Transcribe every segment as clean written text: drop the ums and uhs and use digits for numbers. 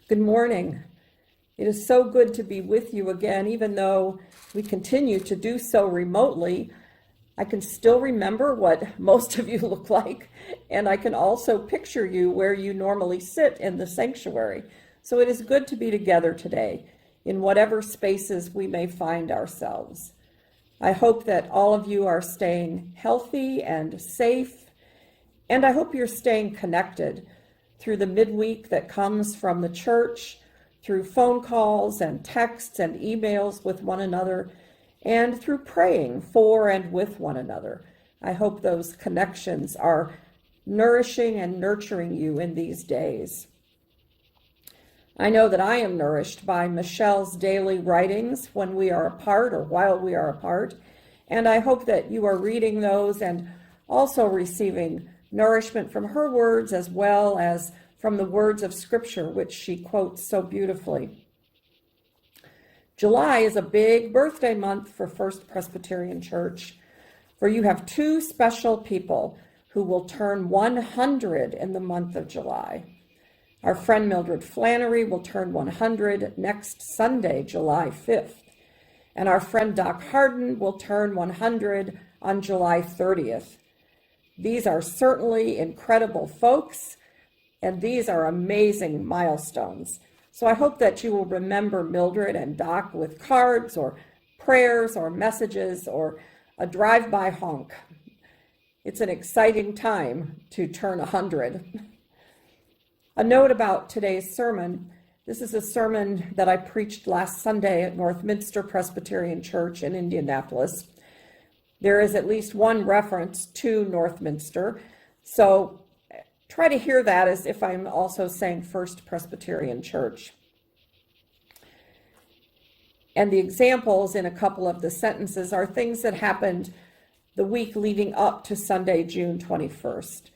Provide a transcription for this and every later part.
Good morning. It is so good to be with you again, even though we continue to do so remotely. I can still remember what most of you look like, and I can also picture you where you normally sit in the sanctuary. So it is good to be together today in whatever spaces we may find ourselves. I hope that all of you are staying healthy and safe, and I hope you're staying connected through the midweek that comes from the church, through phone calls and texts and emails with one another, and through praying for and with one another. I hope those connections are nourishing and nurturing you in these days. I know that I am nourished by Michelle's daily writings when we are apart or while we are apart, and I hope that you are reading those and also receiving nourishment from her words as well as from the words of Scripture, which she quotes so beautifully. July is a big birthday month for First Presbyterian Church, for you have two special people who will turn 100 in the month of July. Our friend Mildred Flannery will turn 100 next Sunday, July 5th, and our friend Doc Harden will turn 100 on July 30th. These are certainly incredible folks, and these are amazing milestones. So I hope that you will remember Mildred and Doc with cards or prayers or messages or a drive-by honk. It's an exciting time to turn 100. A note about today's sermon. This is a sermon that I preached last Sunday at Northminster Presbyterian Church in Indianapolis. There is at least one reference to Northminster, so try to hear that as if I'm also saying First Presbyterian Church. And the examples in a couple of the sentences are things that happened the week leading up to Sunday, June 21st.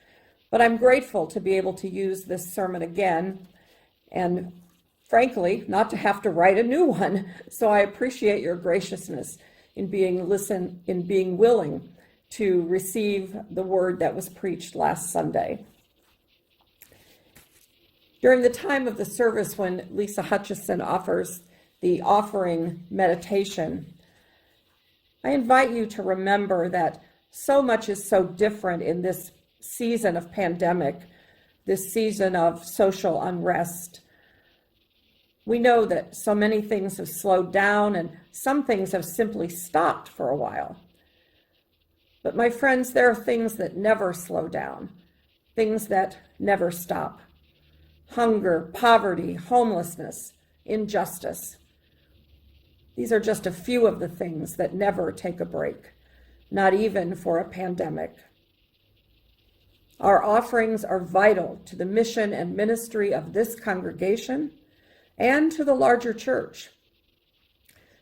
But I'm grateful to be able to use this sermon again, and frankly, not to have to write a new one. So I appreciate your graciousness in being willing to receive the word that was preached last Sunday. During the time of the service when Lisa Hutchison offers the offering meditation, I invite you to remember that so much is so different in this season of pandemic, this season of social unrest. We know that so many things have slowed down and some things have simply stopped for a while. But my friends, there are things that never slow down, things that never stop. Hunger, poverty, homelessness, injustice. These are just a few of the things that never take a break, not even for a pandemic. Our offerings are vital to the mission and ministry of this congregation and to the larger church,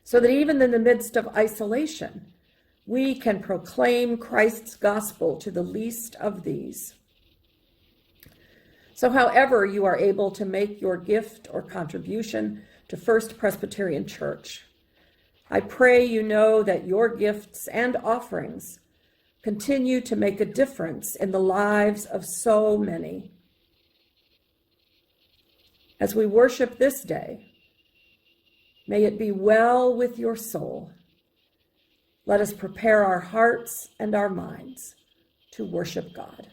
so that even in the midst of isolation, we can proclaim Christ's gospel to the least of these. So however you are able to make your gift or contribution to First Presbyterian Church, I pray you know that your gifts and offerings continue to make a difference in the lives of so many. As we worship this day, may it be well with your soul. Let us prepare our hearts and our minds to worship God.